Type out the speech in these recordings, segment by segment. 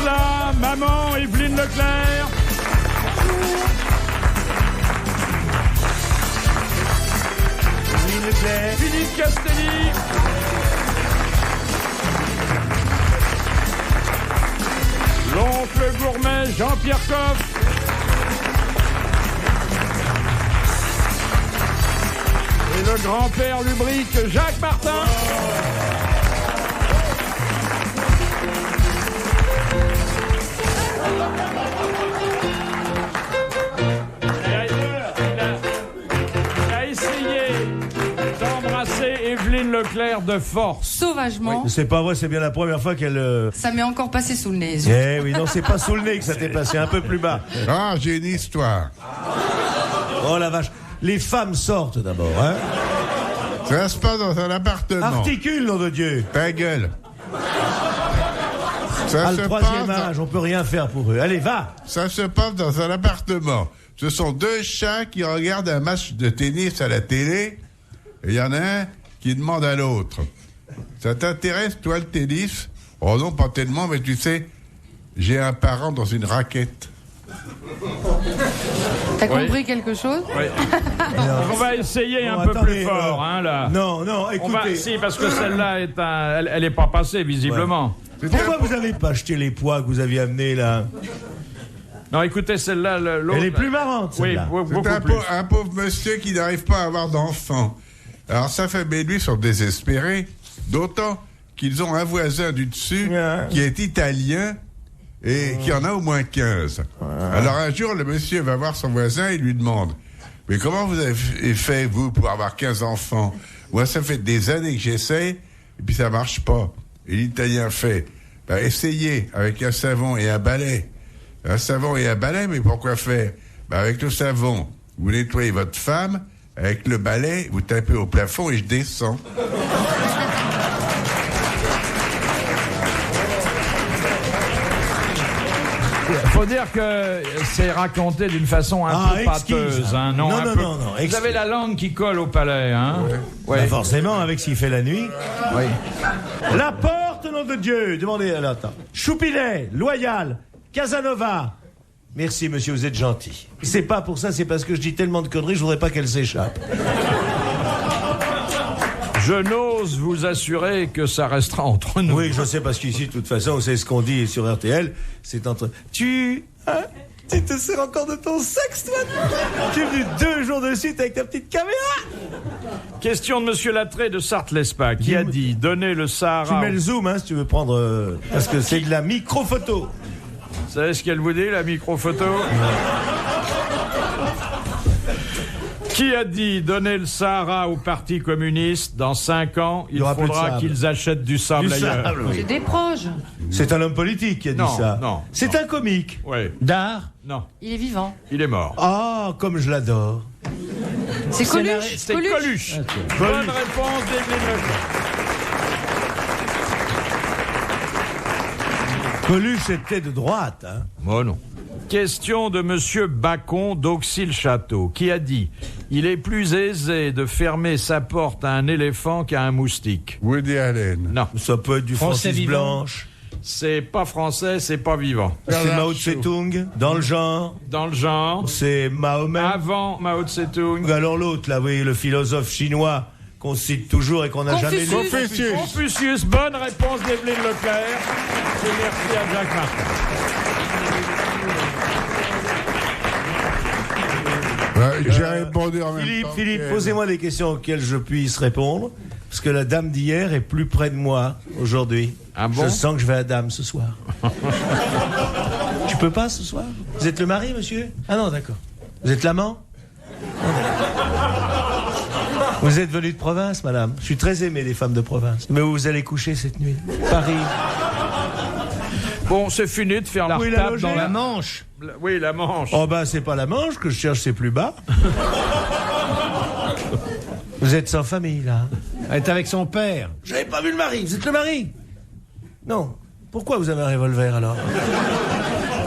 là, maman Evelyne Leclerc. Evelyne Leclerc. Philippe Castelli. L'oncle gourmet Jean-Pierre Coff. Et le grand-père lubrique Jacques Martin. Il a essayé d'embrasser Evelyne Leclerc de force. Sauvagement. Oui, c'est pas vrai, c'est bien la première fois qu'elle... Ça m'est encore passé sous le nez. Eh oui, non, c'est pas sous le nez que ça t'est passé, un peu plus bas. Ah, j'ai une histoire. Oh la vache. Les femmes sortent d'abord, hein. Ça se passe dans un appartement. Articule, nom de Dieu. Ta gueule. Ça Le se troisième passe âge, on peut rien faire pour eux. Allez, va. Ça se passe dans un appartement. Ce sont deux chats qui regardent un match de tennis à la télé. Et il y en a un qui demande à l'autre. Ça t'intéresse, toi, le tennis? Oh non, pas tellement, mais tu sais, j'ai un parent dans une raquette. T'as compris quelque chose? Oui. On va essayer un Bon, peu plus fort, hein, là. Non, écoutez. Si, parce que celle-là elle est pas passée, visiblement. Ouais. Pourquoi vous n'avez pas acheté les pois que vous aviez amenés, là? Non, écoutez, celle-là, l'autre... Elle est plus marrante, Oui, celle-là. beaucoup C'est plus. un pauvre monsieur qui n'arrive pas à avoir d'enfant. Alors sa famille et lui sont désespérés, d'autant qu'ils ont un voisin du dessus qui est italien et qui en a au moins 15. Alors un jour, le monsieur va voir son voisin et lui demande: mais comment vous avez fait, vous, pour avoir 15 enfants? Moi, ça fait des années que j'essaie, et puis ça marche pas. Et l'italien fait: essayez avec un savon et un balai. Un savon et un balai, mais pourquoi faire? Avec le savon, vous nettoyez votre femme, avec le balai, vous tapez au plafond et je descends. Faut dire que c'est raconté d'une façon un peu exquise, pâteuse, hein. Non, un non, peu... non, Vous exquise. avez la langue qui colle au palais, hein. Bah, forcément, avec ce qu'il fait la nuit. Oui. La porte, nom de Dieu. Demandez, attends. Choupinet, Loyal, Casanova. Merci, monsieur, vous êtes gentil. C'est pas pour ça, c'est parce que je dis tellement de conneries, je voudrais pas qu'elle s'échappe. Je n'ose vous assurer que ça restera entre nous. Oui, je sais, parce qu'ici, de toute façon, c'est ce qu'on dit sur RTL. C'est entre... Tu te sers encore de ton sexe, toi? Tu es venu 2 jours de suite avec ta petite caméra. Question de monsieur Lattré de Sarthe-Lespa, qui a dit: donnez le Sahara... Tu mets le zoom, hein, si tu veux prendre... parce que c'est de la micro-photo. Vous savez ce qu'elle vous dit, la micro-photo? Qui a dit: donnez le Sahara au Parti communiste, dans 5 ans, il aura plus de faudra sable. qu'ils achètent du sable ailleurs. oui. C'est des proches. C'est un homme politique qui a dit Non, ça. non, c'est non. un comique. Oui. D'art. Non, Il est vivant. il est mort. Ah, comme je l'adore. C'est Coluche. C'est Coluche. Bonne réponse d'Evelyne Leclerc. Coluche était de droite, hein. Oh non. Question de monsieur Bacon d'Auxy-le-Château, qui a dit: il est plus aisé de fermer sa porte à un éléphant qu'à un moustique. Woody Allen. Non, Ça peut être du Français Francis vivant. Blanche. c'est pas français, c'est pas vivant. C'est Mao Tse-tung. Dans le genre, Dans le genre, c'est Mahomet. avant Mao Tse-tung. Alors l'autre, là, oui, le philosophe chinois qu'on cite toujours et qu'on n'a jamais lu. Confucius. Confucius, bonne réponse d'Evelyne Leclerc. Et merci à Jacques Martin. J'ai répondu en même temps. Philippe, qu'elle. posez-moi des questions auxquelles je puisse répondre. Parce que la dame d'hier est plus près de moi aujourd'hui. Ah bon? Je sens que je vais à dame ce soir. Tu peux pas ce soir? Vous êtes le mari, monsieur? Ah non, d'accord. Vous êtes l'amant? Vous êtes venu de province, madame? Je suis très aimé des femmes de province. Mais où vous allez coucher cette nuit? Paris. Bon, c'est fini de faire la Où il a retape logé, dans là la... Manche. Oui, la Manche. Oh ben, c'est pas la Manche que je cherche, c'est plus bas. Vous êtes sans famille, là? Elle est avec son père. J'avais pas vu le mari. Vous êtes le mari? Non. Pourquoi vous avez un revolver, alors?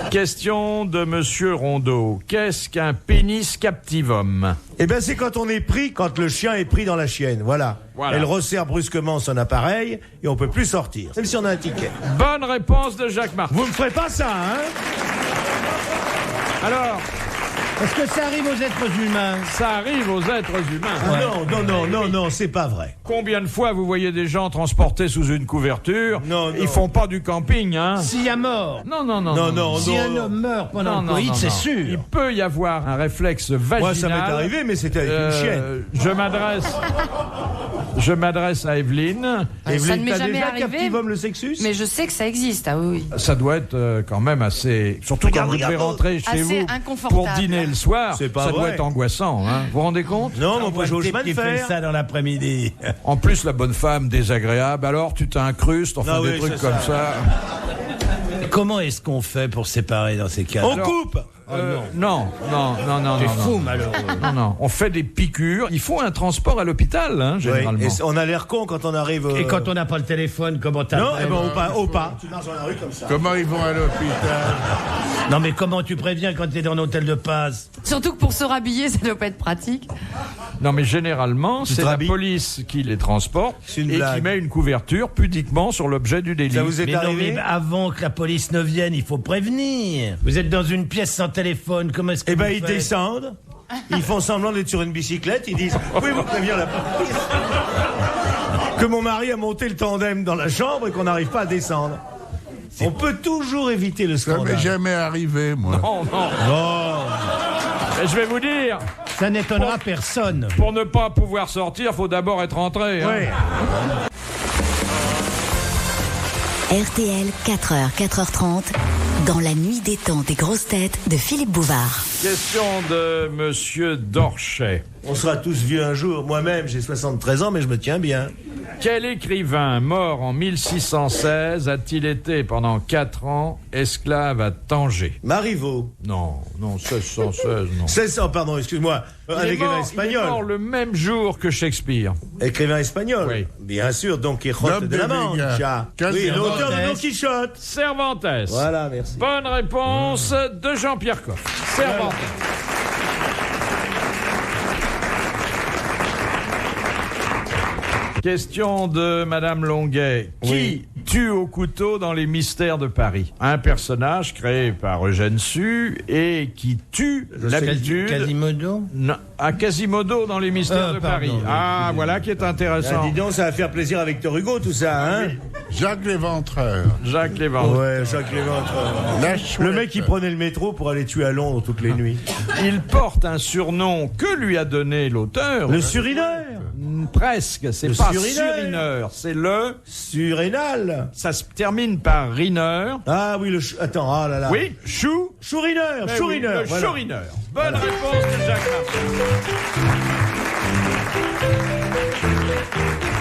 Question de monsieur Rondeau. Qu'est-ce qu'un pénis captivum? Eh ben, c'est quand on est pris, quand le chien est pris dans la chienne, voilà. Voilà. Elle resserre brusquement son appareil et on peut plus sortir. Même si on a un ticket. Bonne réponse de Jacques Martin. Vous me ferez pas ça, hein? Alors, Est-ce que ça arrive aux êtres humains? ça arrive aux êtres humains. Ah non, c'est pas vrai. Combien de fois vous voyez des gens transportés sous une couverture? Non. Ils font pas du camping, hein? S'il y a mort. Non. Si un homme meurt pendant le Non, coït, non, c'est non. sûr. Il peut y avoir un réflexe vaginal. Moi, ça m'est arrivé, mais c'était avec une chienne. Je m'adresse à Evelyne. Ça Evelyne, ne m'est t'as jamais déjà arrivé. Captivum le sexus? Mais je sais que ça existe, ah oui. Ça doit être quand même assez... Surtout quand vous devez rentrer chez Assez vous inconfortable. pour dîner le soir. C'est pas ça doit vrai. être angoissant. Hein. Vous vous rendez compte? Non, mais on peut jouer au chemin de qui fait fer. ça dans l'après-midi. En plus, la bonne femme désagréable. Alors, tu t'incrustes, enfin Ah des oui, trucs c'est comme ça. ça. Comment est-ce qu'on fait pour séparer dans ces cas? On coupe. Non. T'es fou, malheureux. Non. On fait des piqûres. Il faut un transport à l'hôpital, hein, Oui, généralement. et on a l'air con quand on arrive. Et quand on n'a pas le téléphone, comment t'as Non, au pas. Tu marches dans la rue comme ça. Comment ils vont à l'hôpital? Non, mais comment tu préviens quand t'es dans un hôtel de passe? Surtout que pour se rhabiller, ça doit pas être pratique. Non, mais généralement, Tu c'est te la rhabilles police qui les transporte C'est une et blague. qui met une couverture pudiquement sur l'objet du délit. Ça vous est Mais non, arrivé? mais avant que la police ne vienne, il faut prévenir. Vous êtes dans une pièce sans téléphone, comment est-ce que Eh ben, vous ils faites? descendent. Ils font semblant d'être sur une bicyclette. Ils disent pouvez-vous prévenir la police que mon mari a monté le tandem dans la chambre et qu'on n'arrive pas à descendre. On peut toujours éviter le Ça m'est scandale. jamais arrivé, moi. Non. Et je vais vous dire, Ça n'étonnera personne. pour ne pas pouvoir sortir, faut d'abord être entré. Hein. Ouais. RTL, 4h, 4h30, dans la nuit des temps des grosses têtes de Philippe Bouvard. Question de Monsieur Dorchet. On sera tous vieux un jour. Moi-même, j'ai 73 ans, mais je me tiens bien. Quel écrivain mort en 1616 a-t-il été pendant 4 ans esclave à Tanger? Marivaux. Non, 1616, non. 1600, pardon, excuse-moi. Un Il est écrivain mort espagnol. le même jour que Shakespeare. Écrivain espagnol. Oui. Bien sûr, Don Quijote L'homme de de la Vega. Mancha. Quel Oui, Cervantes. l'auteur de Don Quichotte. Cervantes. Voilà, merci. Bonne réponse de Jean-Pierre Coff. Cervantes. Question de Madame Longuet. Qui tue au couteau dans les mystères de Paris? Un personnage créé par Eugène Sue et qui tue l'habitude... Quasimodo? Non, à Quasimodo dans les mystères de pardon, Paris. oui, Ah, voilà qui est Ah, intéressant. dis donc, ça va faire plaisir à Victor Hugo, tout ça, hein? Jacques Léventreur. Jacques Léventreur. Ouais, Jacques Léventreur. La chouette. Le mec, il prenait le métro pour aller tuer à Londres toutes les nuits. Il porte un surnom que lui a donné l'auteur. Le surineur. Presque, c'est Le pas surineur. surineur, c'est le... Surrénal. Ça se termine par rineur. Ah oui, attends, ah là là. Oui, chou. Chourineur, Ben chourineur. oui, le voilà. chourineur. Bonne réponse de Jacques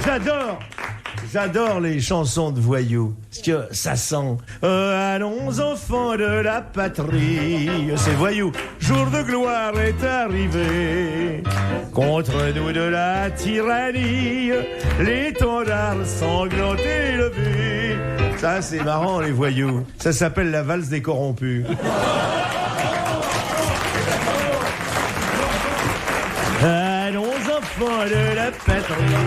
Martin. J'adore les chansons de voyous. Parce que ça sent. Allons enfants de la patrie. C'est voyou. Jour de gloire est arrivé. Contre nous de la tyrannie. L'étendard sanglant élevé. Ça, c'est marrant, les voyous. Ça s'appelle la valse des corrompus. Allons enfants de la patrie.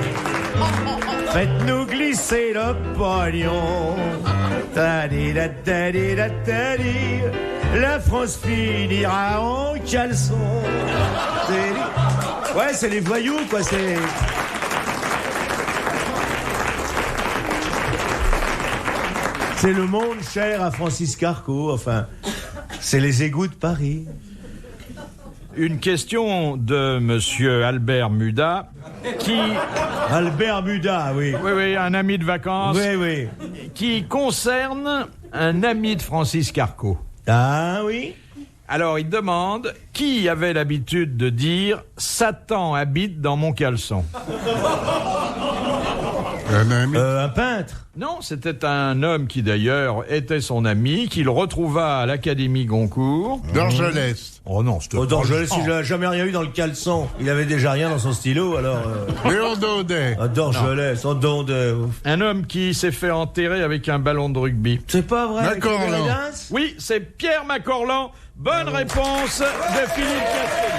Faites-nous glisser le pognon. Tadi-da-tadi-da-tadi. La France finira en caleçon. Ouais, c'est les voyous, quoi, c'est... C'est le monde cher à Francis Carco, enfin... C'est les égouts de Paris. Une question de Monsieur Albert Muda, qui... Albert Muda, oui. Oui, un ami de vacances, Oui. qui concerne un ami de Francis Carco. Ah oui. Alors, il demande qui avait l'habitude de dire « Satan habite dans mon caleçon ». Un ami. Un peintre. Non, c'était un homme qui d'ailleurs était son ami, qu'il retrouva à l'Académie Goncourt. D'Orgelès. Oh non, c'était Oh, Dorgelès, pas- il n'a jamais rien eu dans le caleçon. Il avait déjà rien dans son stylo, alors... Léon Daudet. Dorgelès, oh, de... Un homme qui s'est fait enterrer avec un ballon de rugby. C'est pas vrai. avec D'accord, les non. Grédins. Oui, c'est Pierre Macorlan. Bonne réponse de Philippe Castelli.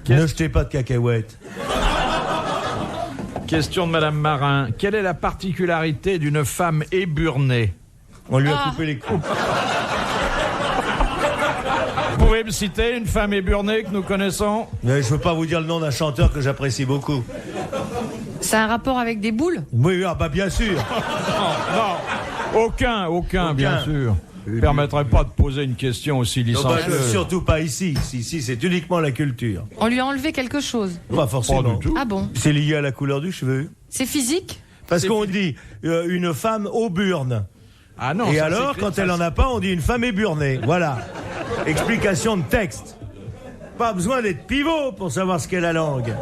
Ne jetez pas de cacahuètes. Question de Madame Marin. Quelle est la particularité d'une femme éburnée? On lui a coupé les coups. Vous pouvez me citer une femme éburnée que nous connaissons? Mais je veux pas vous dire le nom d'un chanteur que j'apprécie beaucoup. C'est un rapport avec des boules? Oui, bah bien sûr. Non, aucun, bien sûr. Ne permettrait pas de poser une question aussi licencieuse. Surtout pas ici. Ici, c'est uniquement la culture. On lui a enlevé quelque chose? Pas forcément. Pas du tout. Ah bon? C'est lié à la couleur du cheveu. C'est physique? Parce qu'on dit une femme auburne. Ah non. Et ça, alors, c'est- quand elle en a pas, on dit une femme éburnée. Voilà. Explication de texte. Pas besoin d'être pivot pour savoir ce qu'est la langue.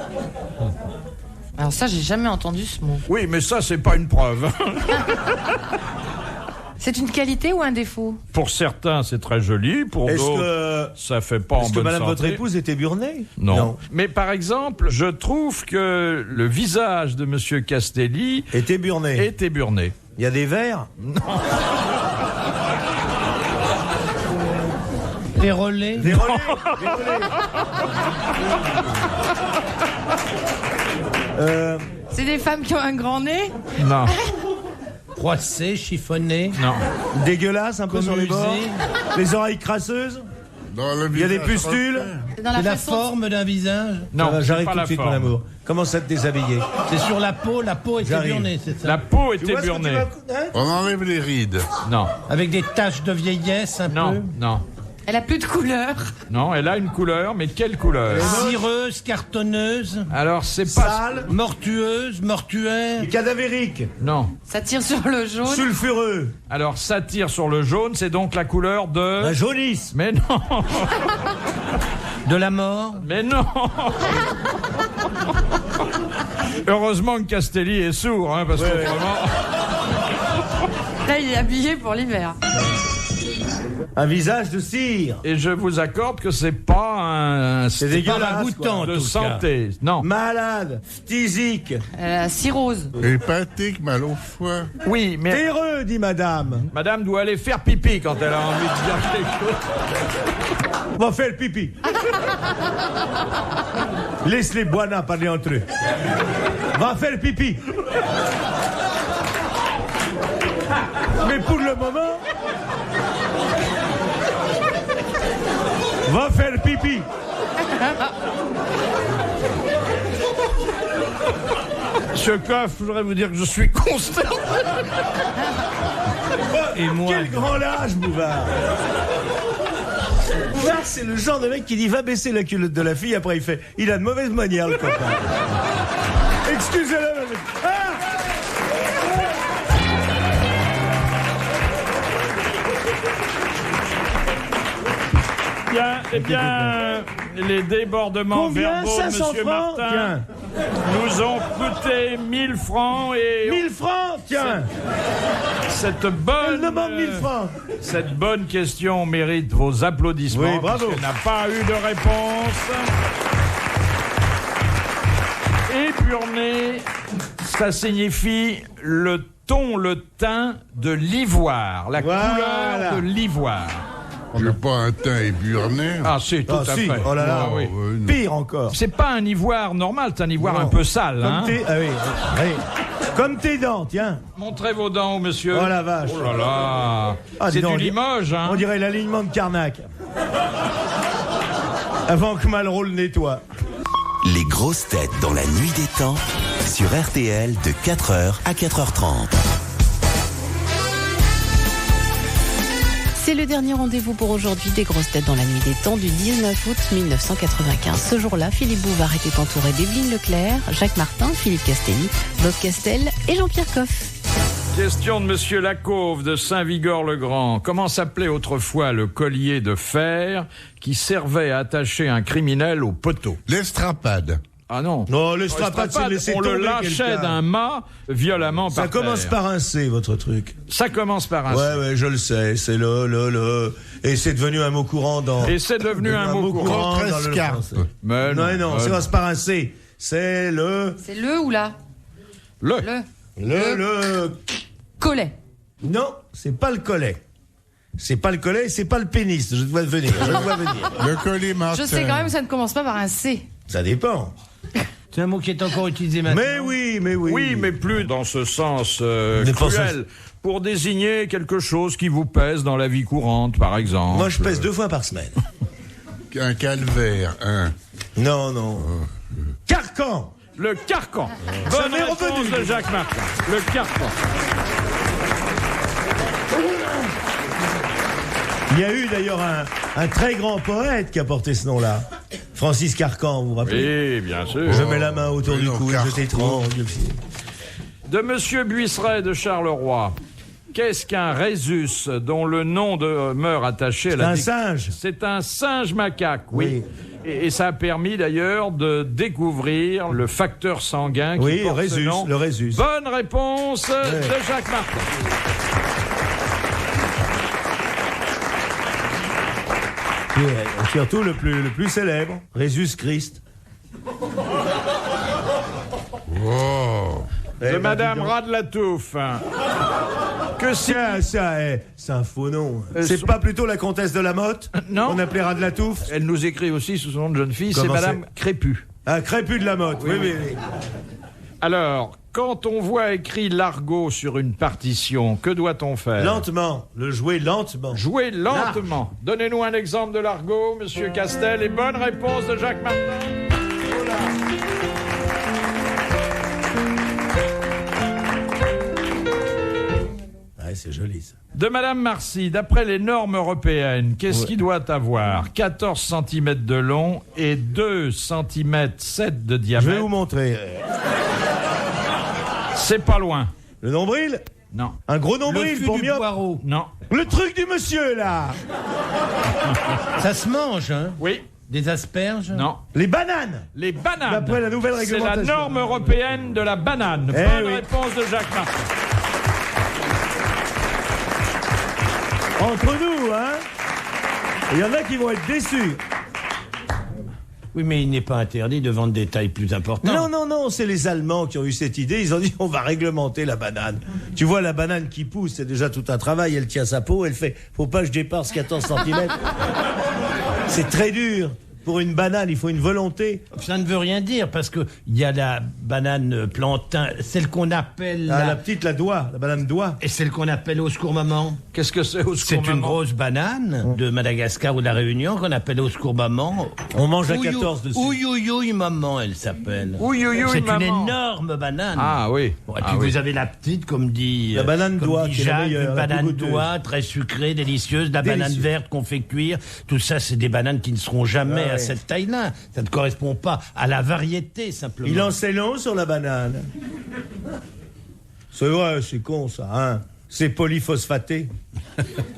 Alors ça, j'ai jamais entendu ce mot. Oui, mais ça, c'est pas une preuve. C'est une qualité ou un défaut? Pour certains, c'est très joli. Pour Est-ce d'autres, que, ça fait pas en est-ce que bonne madame santé. votre épouse était burnée? Non. Mais par exemple, je trouve que le visage de Monsieur Castelli Était burnée. est éburné. Il y a des verres? Des relais. Des relais. Des relais. C'est des femmes qui ont un grand nez? Non, Froissé, chiffonné. non. Dégueulasse un peu sur les bords. Les oreilles crasseuses. Dans le Il y a des visage pustules. C'est dans C'est la façon- forme d'un visage. Non, Ça va, c'est j'arrive pas tout de la suite, mon forme. amour. Commence à te déshabiller. C'est sur la peau est J'arrive. éburnée, c'est ça. La peau est Tu vois ce que tu éburnée. vas- hein? On enlève les rides. Non, Avec des taches de vieillesse un non, peu. non. Elle a plus de couleur. Non, elle a une couleur, mais quelle couleur? Cireuse, cartonneuse, Alors, c'est pas... Sale. mortueuse, mortuaire. Cadavérique. Non. Ça tire sur le jaune. Sulfureux. Alors, ça tire sur le jaune, c'est donc la couleur de... Un jaunisse. Mais non, De la mort. mais non. Heureusement que Castelli est sourd, hein, parce qu'autrement... Là, il est habillé pour l'hiver. Un visage de cire. Et je vous accorde que c'est pas un... C'est Pas dégueulasse. ragoûtant, en de tout santé. Non. Malade. Phtisique. Cirrhose. Hépatique, mal au foie. Oui, mais Terreux, dit madame. madame doit aller faire pipi quand elle a envie de dire quelque chose. Va faire le pipi. Laisse les boinas parler entre eux. Va faire le pipi. Mais pour le moment... Va faire le pipi. Monsieur Coff, je voudrais vous dire que je suis consterné. Et moi. Quel grand lâche, Bouvard. Bouvard, c'est le genre de mec qui dit va baisser la culotte de la fille, après il fait il a de mauvaises manières, le copain. Excusez-le. Ah. Bien, eh bien, les débordements Combien? verbaux de 500 Monsieur francs. Martin Tiens. nous ont coûté 1000 francs et 1000 francs, tiens. cette bonne... Elle demande 1000 francs. Cette bonne question mérite vos applaudissements. Oui, bravo. Parce qu'elle n'a pas eu de réponse. Épurné, ça signifie le ton, le teint de l'ivoire, la Voilà. couleur de l'ivoire. J'ai pas un teint éburné. Ah, c'est tout Ah, à si. fait. Oh là là. Ah, oui. Non. Pire encore. C'est pas un ivoire normal, c'est un ivoire Non. un peu sale. Comme Hein. tes... Ah oui, oui. Comme tes dents, tiens. Montrez vos dents, monsieur. Oh la vache. Oh là là. Ah, dis C'est donc, du Limoges, hein. On dirait l'alignement de Carnac. Avant que Malraux le nettoie. Les grosses têtes dans la nuit des temps sur RTL de 4h à 4h30. C'est le dernier rendez-vous pour aujourd'hui des grosses têtes dans la nuit des temps du 19 août 1995. Ce jour-là, Philippe Bouvard était entouré d'Evelyne Leclerc, Jacques Martin, Philippe Castelli, Bob Castel et Jean-Pierre Coff. Question de Monsieur Lacauve de Saint-Vigor-le-Grand. Comment s'appelait autrefois le collier de fer qui servait à attacher un criminel au poteau? L'estrapade. Ah non. Non, l'estrapade, c'est laisser on le tomber lâchait quelqu'un. d'un mât violemment Ça par commence terre. par un C, votre truc. Ça commence par un Ouais, ouais, je le sais. C'est le. Et c'est devenu un mot courant dans. Et c'est devenu un mot courant. dans le Contrescarpe. français. Mais Non, non, ça commence par un C. C'est le. C'est le ou la? Le. Le collet. Non, c'est pas le collet. C'est pas le collet, c'est pas le pénis. Je dois venir. Le collier Martin. Je sais quand même que ça ne commence pas par un C. Ça dépend. C'est un mot qui est encore utilisé maintenant. Mais oui. Oui, mais plus dans ce sens Mais pas cruel. Pour désigner quelque chose qui vous pèse dans la vie courante, par exemple. Moi, je pèse 2 fois par semaine. Un calvaire, Non. Carcan. Le carcan. Ça Bonne m'est réponse revenu. de Jacques Martin. Le carcan. Il y a eu d'ailleurs un très grand poète qui a porté ce nom-là. Francis Carcan, vous vous rappelez? Oui, bien sûr. Je mets la main autour du cou et je t'étrangle. De Monsieur Buisseret de Charleroi. Qu'est-ce qu'un rhésus dont le nom demeure attaché à la... Un singe. C'est un singe macaque, oui. Et ça a permis d'ailleurs de découvrir le facteur sanguin qui porte ce nom. Le rhésus. Bonne réponse de Jacques Martin. Et surtout le plus célèbre, Rhésus Christ. De Madame Radlatouf. Que si... C'est un faux nom. C'est pas plutôt la comtesse de la Motte? Non. On appelait Radlatouf? Elle nous écrit aussi sous son nom de jeune fille, c'est Comment Madame Crépu. Ah, Crépus de la Motte, oui. Alors, quand on voit écrit l'argot sur une partition, que doit-on faire? Lentement, le jouer lentement. Jouer lentement. Donnez-nous un exemple de l'argot, Monsieur Castel, et bonne réponse de Jacques Martin. Ouais, c'est joli ça. De Madame Marcy, d'après les normes européennes, qu'est-ce qui doit avoir 14 cm de long et 2 cm 7 de Je diamètre? vais vous montrer. C'est pas loin. Le nombril? Non. Un gros Le nombril fût pour du mieux. poireau. Non. Le truc du monsieur là. Ça se mange, hein? Oui. Des asperges? Non. Les bananes. Les bananes. D'après la nouvelle C'est réglementation. la norme européenne de la banane. Eh Bonne oui. réponse de Jacques Martin. Entre nous, hein. Il y en a qui vont être déçus. Oui, mais il n'est pas interdit de vendre des tailles plus importantes. Non, c'est les Allemands qui ont eu cette idée. Ils ont dit on va réglementer la banane. Tu vois la banane qui pousse, c'est déjà tout un travail. Elle tient sa peau, elle fait faut pas que je dépasse 14 cm. C'est très dur. Pour une banane, il faut une volonté. Ça ne veut rien dire, parce que il y a la banane plantain, celle qu'on appelle... La petite, la banane doigt. Et celle qu'on appelle au secours maman. Qu'est-ce que c'est au secours C'est une maman? grosse banane de Madagascar ou de la Réunion qu'on appelle au secours maman. On mange à 14 dessus. Ouïouïouï maman, elle s'appelle. Ouïouïouï C'est une maman. énorme banane. Ah oui. Bon, et puis vous avez la petite, comme dit... La banane comme doigt, dit qui est la Jacques, meilleure, une la plus banane goûteuse. doigt, très sucrée, délicieuse. La banane Délicieuse. verte qu'on fait cuire. Tout ça, c'est des bananes qui ne seront jamais à cette taille-là. Ça ne correspond pas à la variété, simplement. Il en sait long sur la banane. C'est vrai, c'est con ça, hein. C'est polyphosphaté.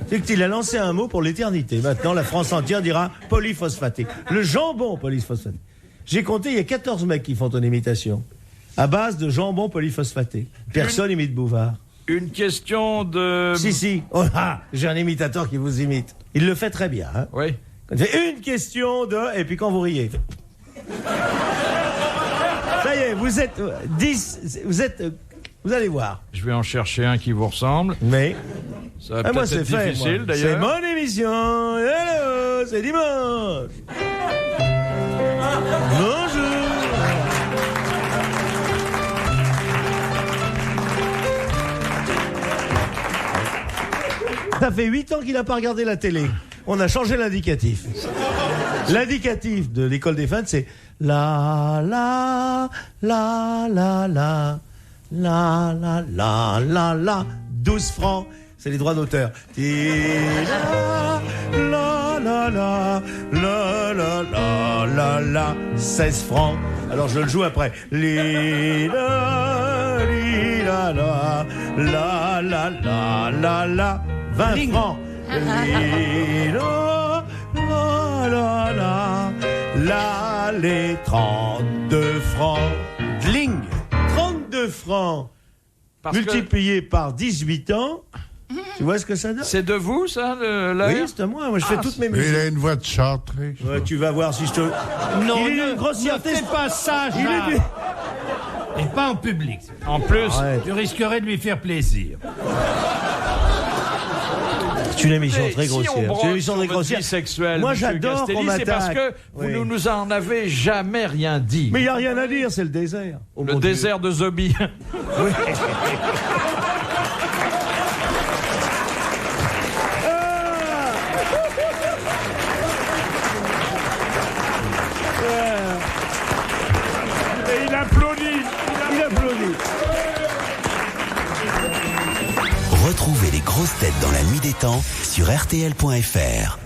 C'est qu'il a lancé un mot pour l'éternité. Maintenant, la France entière dira polyphosphaté. Le jambon polyphosphaté. J'ai compté, il y a 14 mecs qui font ton imitation. À base de jambon polyphosphaté. Personne imite Bouvard. Une question de... Si. Oh, j'ai un imitateur qui vous imite. Il le fait très bien, hein. Oui. C'est une question de... Et puis quand vous riez... Ça y est, vous êtes 10... Vous allez voir. Je vais en chercher un qui vous ressemble. Mais... Ça va moi, peut-être être c'est fait, difficile, moi. d'ailleurs. C'est mon émission. Hello, c'est dimanche. Bonjour. Ça fait 8 ans qu'il n'a pas regardé la télé. On a changé l'indicatif. L'indicatif de l'école des fans, c'est la la la la la la la la la la 12 francs. C'est les droits d'auteur. La la la la la la la la la 16 francs. Alors je le joue après. Li la li la la la la la la la 20 francs. Li la la la la la les 32 francs. Dling 32 francs Parce que multiplié par 18 ans. Tu vois ce que ça donne? c'est de vous, ça, l'air? Oui, c'est à moi. Moi, je fais toutes mes Mais musiques. il a une voix de chanterie. Ouais, tu vas voir si je te... Non, Il est ne, d'une grossièreté. ne fais pas ça, Il est Jacques. du- Et pas en public. En plus, Arrête. Tu risquerais de lui faire plaisir. C'est une émission très Si grossière. on C'est brosse une émission sur très votre grossière. vie sexuelle, Moi, monsieur j'adore Castelli, qu'on c'est parce m'attaque. que vous Oui. ne nous en avez jamais rien dit. Mais il n'y a rien à dire, c'est le désert. Oh, Le mon Dieu. désert de Zobi. Oui. Et il applaudit. Il applaudit. Retrouvez les grosses têtes dans la nuit des temps sur RTL.fr.